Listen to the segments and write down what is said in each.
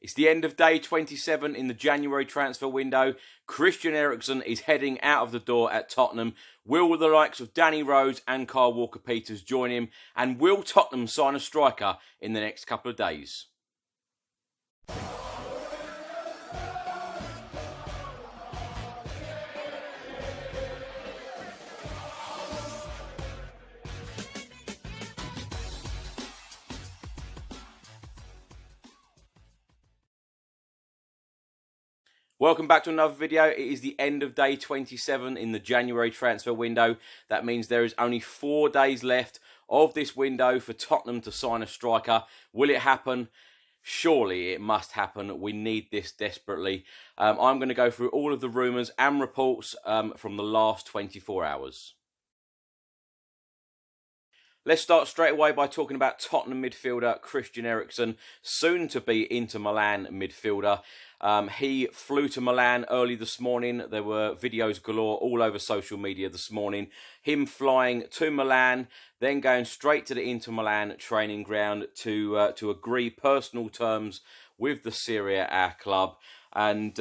It's the end of day 27 in the January transfer window. Christian Eriksen is heading out of the door at Tottenham. Will the likes of Danny Rose and Kyle Walker-Peters join him? And will Tottenham sign a striker in the next couple of days? Welcome back to another video. It is the end of day 27 in the January transfer window. That means there is only 4 days left of this window for Tottenham to sign a striker. Will it happen? Surely it must happen. We need this desperately. I'm going to go through all of the rumours and reports from the last 24 hours. Let's start straight away by talking about Tottenham midfielder Christian Eriksen, soon to be Inter Milan midfielder. He flew to Milan early this morning. There were videos galore all over social media this morning. Him flying to Milan, then going straight to the Inter Milan training ground to agree personal terms with the Serie A club. And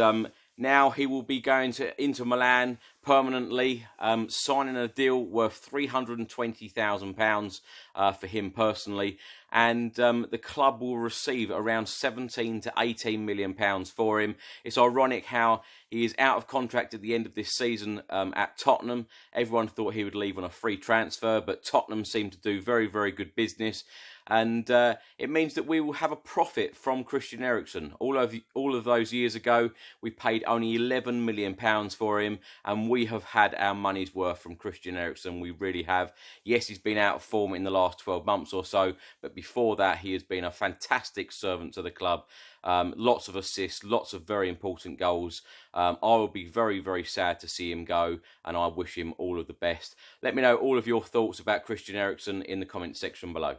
now he will be going to Inter Milan permanently, signing a deal worth £320,000 for him personally. And the club will receive around 17 to 18 million pounds for him. It's ironic how he is out of contract at the end of this season at Tottenham. Everyone thought he would leave on a free transfer, but Tottenham seem to do very, very good business. And it means that we will have a profit from Christian Eriksen. All of those years ago, we paid only £11 million for him, and we have had our money's worth from Christian Eriksen. We really have. Yes, he's been out of form in the last 12 months or so, but before that, he has been a fantastic servant to the club. Lots of assists, lots of very important goals. I will be very, very sad to see him go, and I wish him all of the best. Let me know all of your thoughts about Christian Eriksen in the comment section below.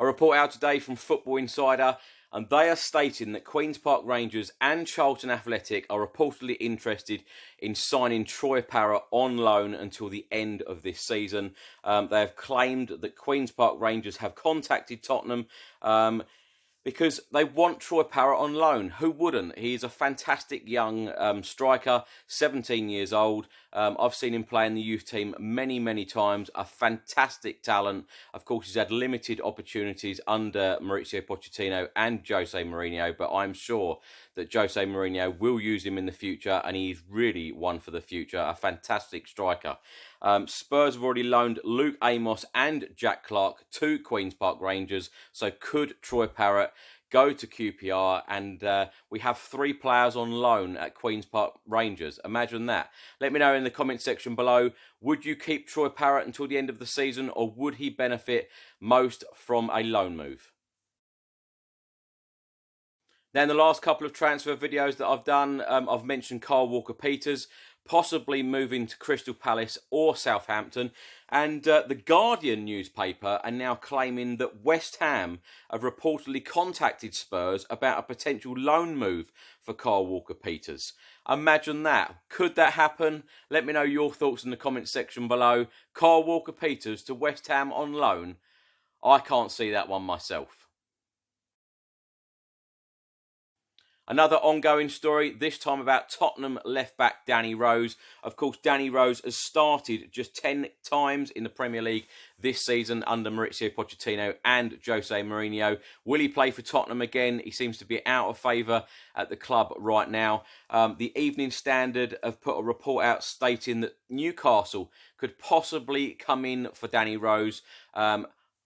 A report out today from Football Insider, and they are stating that Queen's Park Rangers and Charlton Athletic are reportedly interested in signing Troy Parrott on loan until the end of this season. They have claimed that Queen's Park Rangers have contacted Tottenham because they want Troy Parrott on loan. Who wouldn't? He is a fantastic young striker, 17 years old. I've seen him play in the youth team many, many times. A fantastic talent. Of course, he's had limited opportunities under Mauricio Pochettino and Jose Mourinho, but I'm sure that Jose Mourinho will use him in the future, and he's really one for the future. A fantastic striker. Spurs have already loaned Luke Amos and Jack Clark to Queen's Park Rangers. So could Troy Parrott go to QPR? And we have 3 players on loan at Queen's Park Rangers. Imagine that. Let me know in the comment section below. Would you keep Troy Parrott until the end of the season, or would he benefit most from a loan move? Now, in the last couple of transfer videos that I've done, I've mentioned Kyle Walker-Peters possibly moving to Crystal Palace or Southampton. And the Guardian newspaper are now claiming that West Ham have reportedly contacted Spurs about a potential loan move for Kyle Walker-Peters. Imagine that. Could that happen? Let me know your thoughts in the comment section below. Kyle Walker-Peters to West Ham on loan? I can't see that one myself. Another ongoing story, this time about Tottenham left-back Danny Rose. Of course, Danny Rose has started just 10 times in the Premier League this season under Mauricio Pochettino and Jose Mourinho. Will he play for Tottenham again? He seems to be out of favour at the club right now. The Evening Standard have put a report out stating that Newcastle could possibly come in for Danny Rose.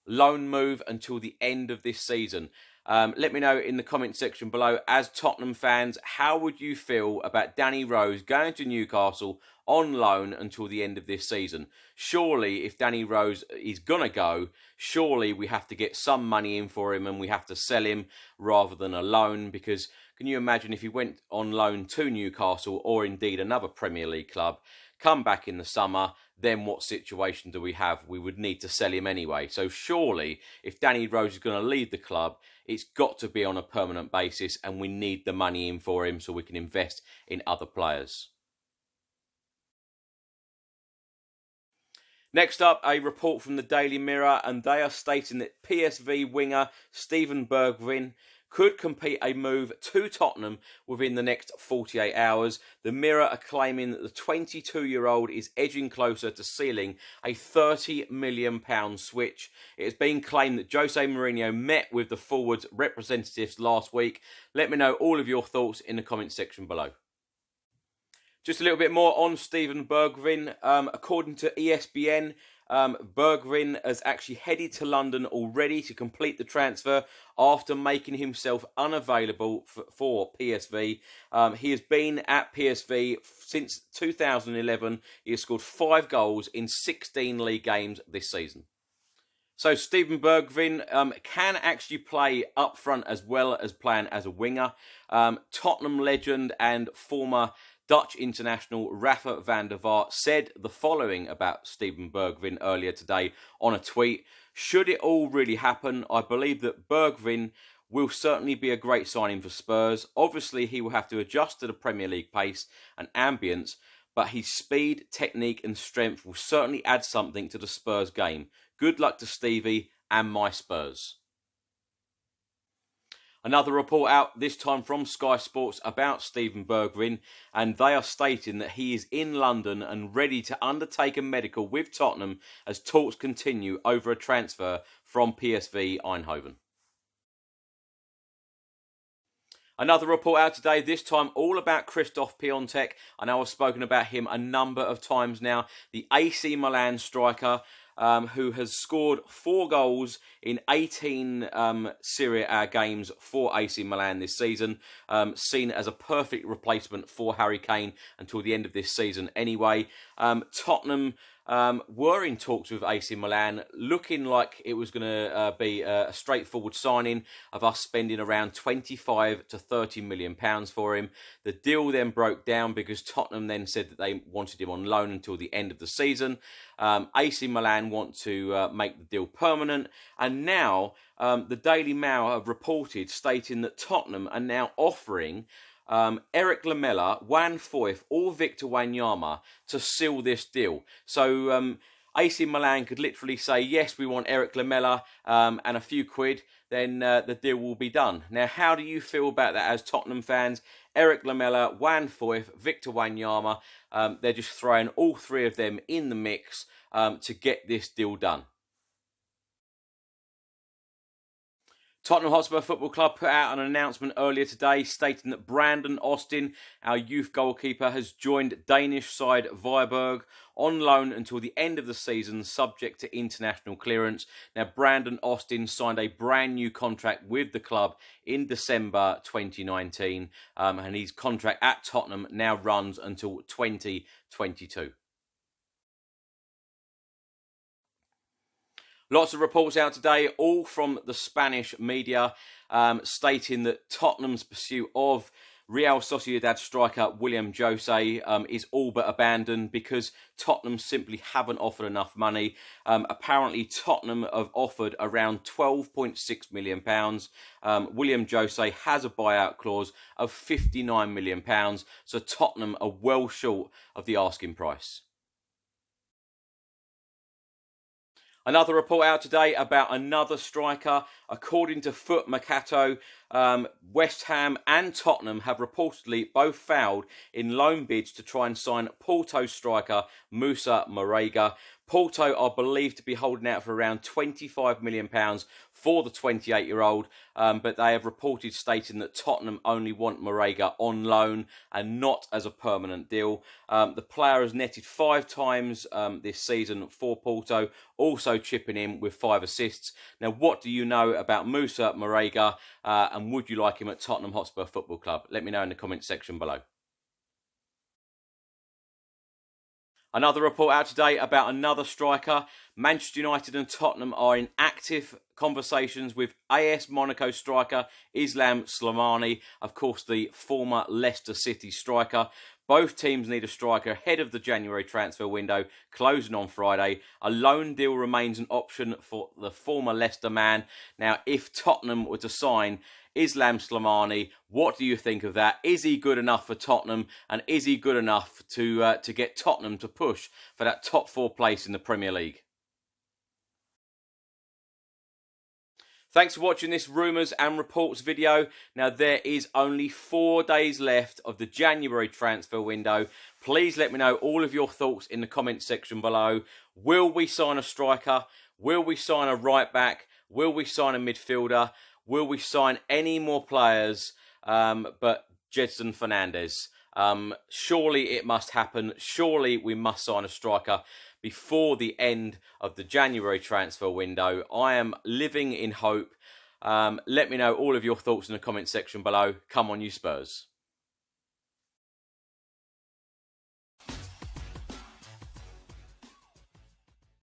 Loan move until the end of this season. Let me know in the comment section below, as Tottenham fans, how would you feel about Danny Rose going to Newcastle on loan until the end of this season? Surely, if Danny Rose is going to go, surely we have to get some money in for him and we have to sell him rather than a loan, because can you imagine if he went on loan to Newcastle or indeed another Premier League club, come back in the summer, then what situation do we have? We would need to sell him anyway. So surely, if Danny Rose is going to leave the club, it's got to be on a permanent basis, and we need the money in for him so we can invest in other players. Next up, a report from the Daily Mirror, and they are stating that PSV winger Steven Bergwijn could complete a move to Tottenham within the next 48 hours. The Mirror are claiming that the 22-year-old is edging closer to sealing a £30 million switch. It has been claimed that Jose Mourinho met with the forwards representatives last week. Let me know all of your thoughts in the comment section below. Just a little bit more on Steven Bergwijn. According to ESPN, Bergwijn has actually headed to London already to complete the transfer after making himself unavailable for PSV. He has been at PSV since 2011. He has scored 5 goals in 16 league games this season. So Steven Bergwijn can actually play up front as well as playing as a winger. Tottenham legend and former Dutch international Rafa van der Vaart said the following about Steven Bergwijn earlier today on a tweet. Should it all really happen, I believe that Bergwijn will certainly be a great signing for Spurs. Obviously, he will have to adjust to the Premier League pace and ambience, but his speed, technique and strength will certainly add something to the Spurs game. Good luck to Stevie and my Spurs. Another report out, this time from Sky Sports, about Steven Bergwijn, and they are stating that he is in London and ready to undertake a medical with Tottenham as talks continue over a transfer from PSV Eindhoven. Another report out today, this time all about Krzysztof Piątek. I know I've spoken about him a number of times now. The AC Milan striker, who has scored 4 goals in 18 Serie A games for AC Milan this season, seen as a perfect replacement for Harry Kane until the end of this season anyway. Tottenham were in talks with AC Milan, looking like it was going to be a straightforward signing of us spending around £25 to £30 million for him. The deal then broke down because Tottenham then said that they wanted him on loan until the end of the season. AC Milan want to make the deal permanent, and now the Daily Mail have reported stating that Tottenham are now offering Eric Lamela, Juan Foyth or Victor Wanyama to seal this deal. So AC Milan could literally say, yes, we want Eric Lamela and a few quid, then the deal will be done. Now, how do you feel about that as Tottenham fans? Eric Lamela, Juan Foyth, Victor Wanyama, they're just throwing all 3 of them in the mix to get this deal done. Tottenham Hotspur Football Club put out an announcement earlier today stating that Brandon Austin, our youth goalkeeper, has joined Danish side Viborg on loan until the end of the season, subject to international clearance. Now, Brandon Austin signed a brand new contract with the club in December 2019, and his contract at Tottenham now runs until 2022. Lots of reports out today, all from the Spanish media, stating that Tottenham's pursuit of Real Sociedad striker William Jose is all but abandoned because Tottenham simply haven't offered enough money. Apparently, Tottenham have offered around £12.6 million. William Jose has a buyout clause of £59 million, so Tottenham are well short of the asking price. Another report out today about another striker. According to Foot Mercato, West Ham and Tottenham have reportedly both failed in loan bids to try and sign Porto striker Musa Moraga. Porto are believed to be holding out for around £25 million for the 28-year-old, but they have reported stating that Tottenham only want Marega on loan and not as a permanent deal. The player has netted 5 times this season for Porto, also chipping in with 5 assists. Now, what do you know about Musa Moraga, and would you like him at Tottenham Hotspur Football Club? Let me know in the comment section below. Another report out today about another striker. Manchester United and Tottenham are in active conversations with AS Monaco striker Islam Slimani, of course the former Leicester City striker. Both teams need a striker ahead of the January transfer window closing on Friday. A loan deal remains an option for the former Leicester man. Now, if Tottenham were to sign Islam Slimani, what do you think of that? Is he good enough for Tottenham, and is he good enough to get Tottenham to push for that top 4 place in the Premier League? Thanks for watching this Rumours and Reports video. Now, there is only 4 days left of the January transfer window. Please let me know all of your thoughts in the comments section below. Will we sign a striker? Will we sign a right back? Will we sign a midfielder? Will we sign any more players but Gedson Fernandes? Surely it must happen. Surely we must sign a striker before the end of the January transfer window. I am living in hope. Let me know all of your thoughts in the comment section below. Come on, you Spurs.